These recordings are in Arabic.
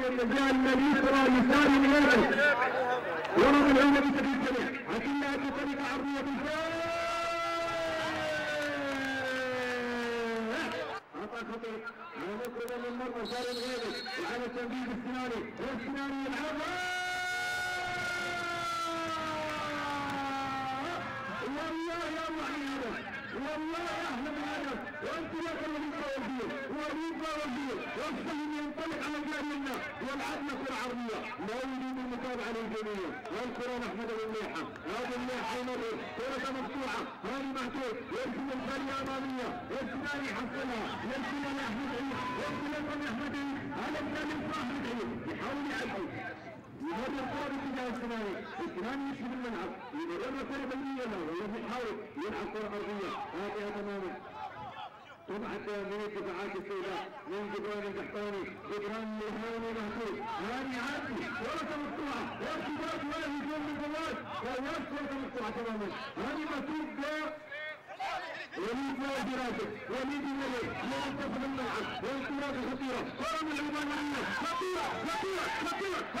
المجال اليسرى يساري اليمين ورمى العودة بشكل سريع لكنها بطريقة عرضية بالفعل خطأ خطير على مقربة من مرمى سالم غيري وعلى تنفيذ السناني والسناني يلعبها والله يا الله هذا والله احلى من هذا وانطلاق الوليد باورديه وليد باورديه والسهم ينطلق على الجارينا والعدنا كره عرضيه لا يريد المتابعه للجميع والكره محمد المليحه هذا المليحه يمرر كره مفتوحه هذه معتوه يرسم الخليه اماميه والسناني يحصلها يرسمها لاحمد عيد يرسمها لاحمد عيد هذا الثاني احمد عيد يحاول يعدل يمر الكره باتجاه السناني السناني يشبه الملعب يمرر الكره بالنيه له والذي يحاول يلعب كره ارضيه هادئه تماما طبعت من الدفاعات السوداء من جبران القحطاني جبران الهاني محمود هاني عادي ورقه مقطوعه وارتباط ولا هجوم من جواد فواز ورقه مقطوعه تماما هاني محمود وليد واجي راشد وليد الملك منتصف الملعب وانطلاقه خطيره كره من العمانيه خطيره خطيره خطيره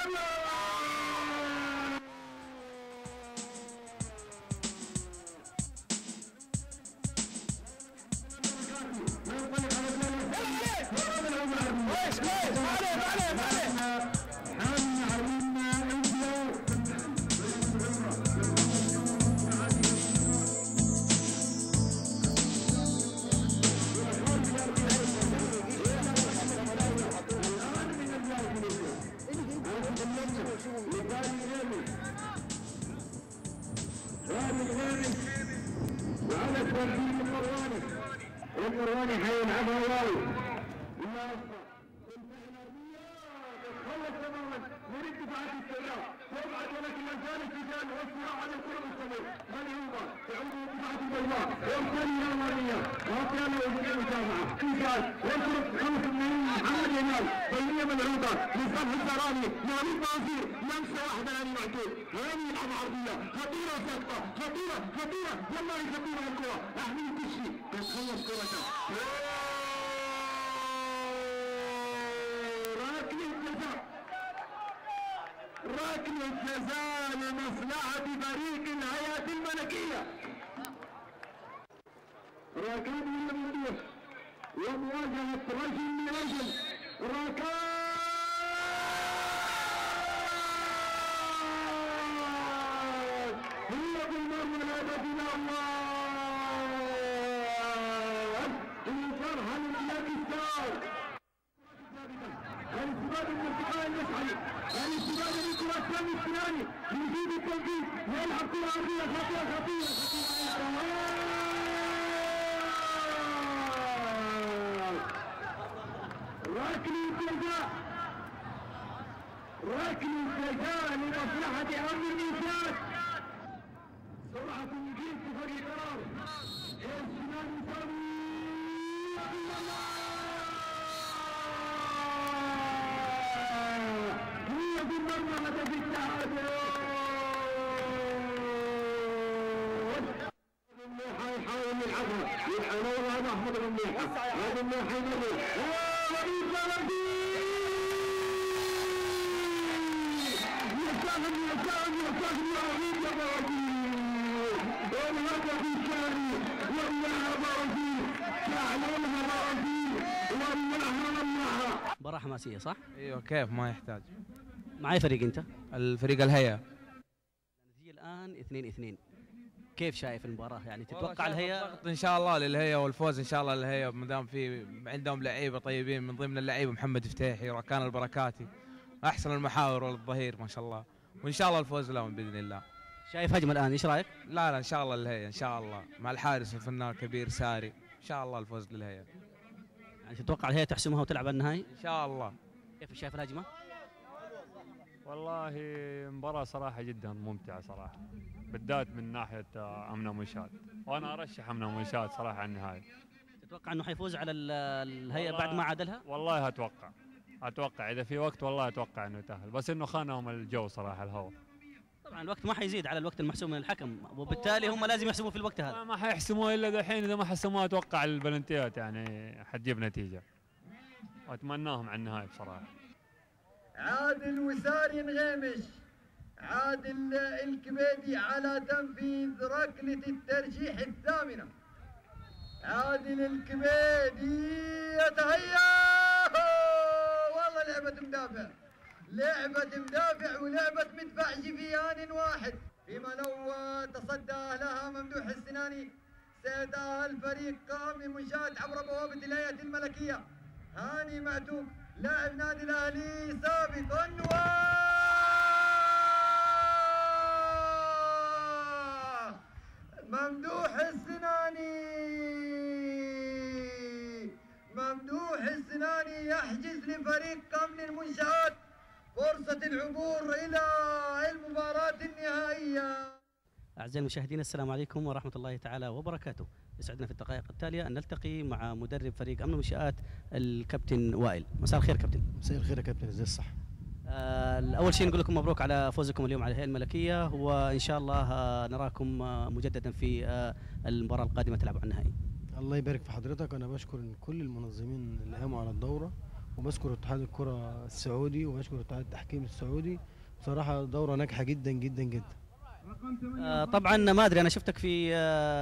المرواني حيلعبها واو تتخلص تماما من الدفاعات السوداء تبعد ولكن لا زال الرجال والصراع على الكره مستمر ملعوبه تعود الدفاعات البيضاء والثانيه الاماميه وكان وجود المتابعه انجاز والكره تتخلص من محمد ينال بينيه ملعوبه لصالح الزراني وليد وزير لمسه واحده هاني معتوه هاني يلعب عرضيه خطيره وسقطه خطيره خطيره والله خطيره الكره احمد الكشي تتخلص كرته ركله جزاء لمصلحه فريق الهيئه الملكيه ركان من المدير ومواجهه رجل لرجل ركان هي بالمرمى الابدي الله الفرحه للاكستار الاستفاده من الانتقال المسعي الاستفاده من كره سامي السناني يزيد التنفيذ يلعب كره عرضيه خطيره خطيره ركله جزاء ركله جزاء لمصلحه امن الميزان سرعه الجيل في فريق قرار الشمال مساوي بالمرمى هدف التعادل المليحة يحاول يلعبها يحاول هذا احمد المليحة هذا المليحة يمرر وليد بلدي يساهم يساهم يساهم يا وليد يا بلدي والهدف الثاني وياها بلدي تعلمها بلدي وياها منها مباراة حماسية صح؟ ايوه كيف ما يحتاج. معي فريق انت؟ الفريق الهيئة. النتيجة الآن 2-2 كيف شايف المباراة؟ يعني تتوقع الهيئة؟ ان شاء الله للهيئة والفوز ان شاء الله للهيئة ما دام في عندهم لعيبة طيبين من ضمن اللعيبة محمد فتيحي وركان البركاتي احسن المحاور والظهير ما شاء الله وان شاء الله الفوز لهم باذن الله. شايف هجمة الآن ايش رايك؟ لا ان شاء الله للهيئة ان شاء الله مع الحارس الفنان الكبير ساري ان شاء الله الفوز للهيئة. يعني تتوقع الهيئة تحسمها وتلعب النهائي؟ ان شاء الله. كيف شايف الهجمة؟ والله مباراة صراحة جدا ممتعة صراحة بالذات من ناحية أمنة منشاد وأنا أرشح أمنة منشاد صراحة على النهائي. تتوقع أنه حيفوز على الهيئة بعد ما عادلها؟ والله أتوقع إذا في وقت والله أتوقع أنه يتأهل بس إنه خانهم الجو صراحة الهواء. طبعا الوقت ما حيزيد على الوقت المحسوم من الحكم وبالتالي هم لازم يحسبوا في الوقت هذا. ما حيحسموه إلا دحين إذا ما حسموه أتوقع البلنتيات يعني حتجيب نتيجة وأتمناهم على النهائي بصراحة. عادل وساري نغيمش. عادل الكبيدي على تنفيذ ركلة الترجيح الثامنة. عادل الكبيدي يتهيأ، والله لعبة مدافع، لعبة مدافع ولعبة مدفع في آن واحد. فيما لو تصدى لها ممدوح السناني سيتأهل فريق قام منشآت عبر بوابة الهيئة الملكية. هاني معتوق لاعب نادي الأهلي سابقا ممدوح السناني. ممدوح السناني يحجز لفريق قمن المنشآت فرصة العبور إلى المباراة النهائية. أعزائي المشاهدين، السلام عليكم ورحمة الله تعالى وبركاته. يسعدنا في الدقائق التالية أن نلتقي مع مدرب فريق أمن المنشآت الكابتن وائل. مساء الخير كابتن. مساء الخير يا كابتن، ازي الصح؟ أول شيء نقول لكم مبروك على فوزكم اليوم على الهيئة الملكية، وإن شاء الله نراكم مجددا في المباراة القادمة تلعبوا على النهائي. الله يبارك في حضرتك. أنا بشكر كل المنظمين اللي قاموا على الدورة، وبشكر اتحاد الكرة السعودي، وبشكر اتحاد التحكيم السعودي. بصراحة دورة ناجحة جدا جدا جدا. طبعا ما ادري، انا شفتك في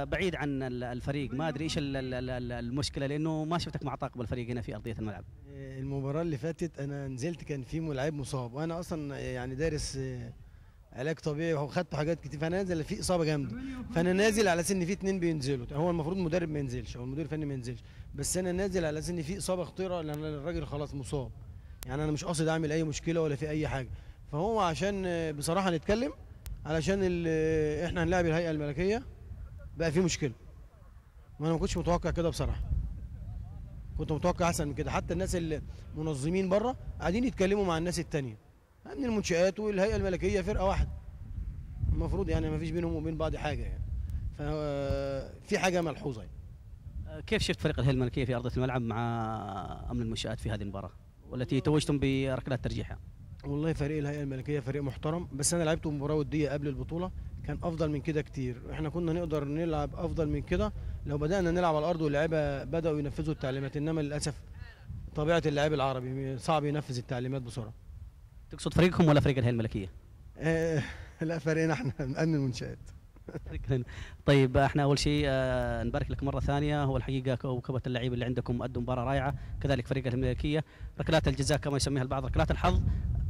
بعيد عن الفريق، ما ادري ايش المشكله، لانه ما شفتك مع طاقم الفريق هنا في ارضيه الملعب. المباراه اللي فاتت انا نزلت كان في ملاعب مصاب، وانا اصلا يعني دارس علاج طبيعي وخدت حاجات كتير، فانا نازل في اصابه جامده، فانا نازل على سن في 2 بينزلوا. هو المفروض مدرب ما ينزلش او المدير الفني ما ينزلش، بس انا نازل على سن في اصابه خطيره لان الراجل خلاص مصاب. يعني انا مش قاصد اعمل اي مشكله ولا في اي حاجه، فهو عشان بصراحه نتكلم علشان احنا هنلاعب الهيئه الملكيه بقى في مشكله، وانا ما كنتش متوقع كده بصراحه. كنت متوقع احسن من كده. حتى الناس المنظمين بره قاعدين يتكلموا مع الناس التانيه من المنشآت والهيئه الملكيه فرقه واحده، المفروض يعني ما فيش بينهم وبين بعض حاجه يعني، ففي حاجه ملحوظه يعني. كيف شفت فريق الهيئه الملكيه في ارضيه الملعب مع امن المنشآت في هذه المباراه والتي توجتم بركلات ترجيحها؟ والله فريق الهيئه الملكيه فريق محترم، بس انا لعبت مباراه وديه قبل البطوله كان افضل من كده كتير. احنا كنا نقدر نلعب افضل من كده لو بدانا نلعب على الارض واللعيبه بداوا ينفذوا التعليمات، انما للاسف طبيعه اللاعب العربي صعب ينفذ التعليمات بسرعه. تقصد فريقكم ولا فريق الهيئه الملكيه؟ لا فريقنا احنا امن المنشآت. طيب احنا اول شيء نبارك لك مره ثانيه. هو الحقيقه كوكبه اللعيبه اللي عندكم ادوا مباراه رائعه، كذلك فريق الملكيه. ركلات الجزاء كما يسميها البعض ركلات الحظ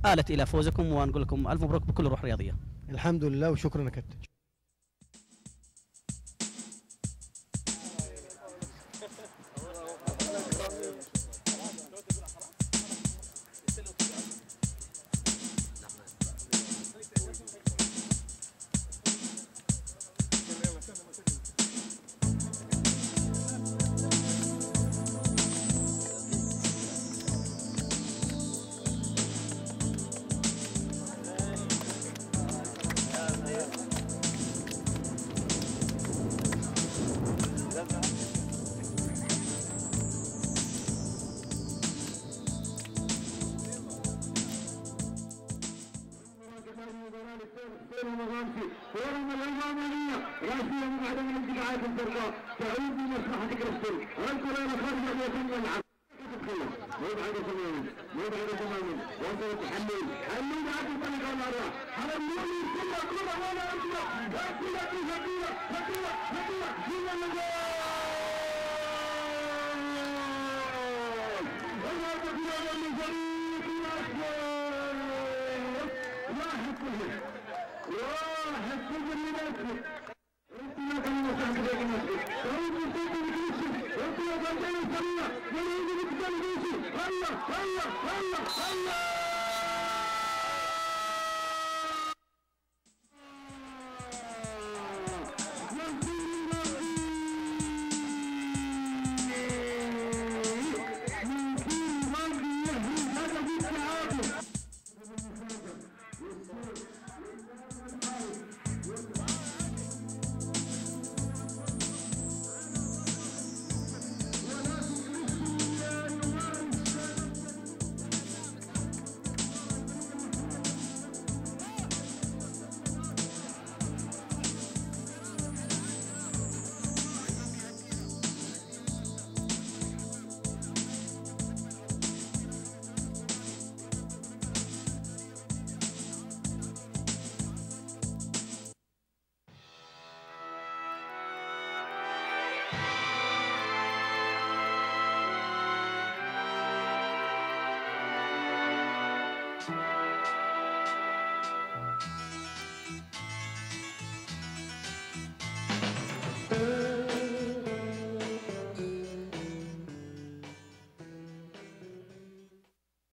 آلت الى فوزكم، ونقول لكم الف مبروك بكل روح رياضيه. الحمد لله وشكرا يا كابتن. ورغم العمانية راسية من عدم الانتفاعات الفرقاء تعود بمصلحة كريستال. الكرة خارج أرضية الملعب. مبعد تماما، مبعد تماما، وصل حلول، حلول عاد الطريقة مرة، حلول كل كرة ولا أجرى، كرة خطيرة خطيرة خطيرة جوا الجول. الهدف الأول للفريق الأسود. واحد صفر لمصر. انطلاقا لمصلحة فريق المصري. تعود مصطفى بكريستال، انطلاقا بين الفريق، يريد بكتاب يوسف. الله الله الله الله.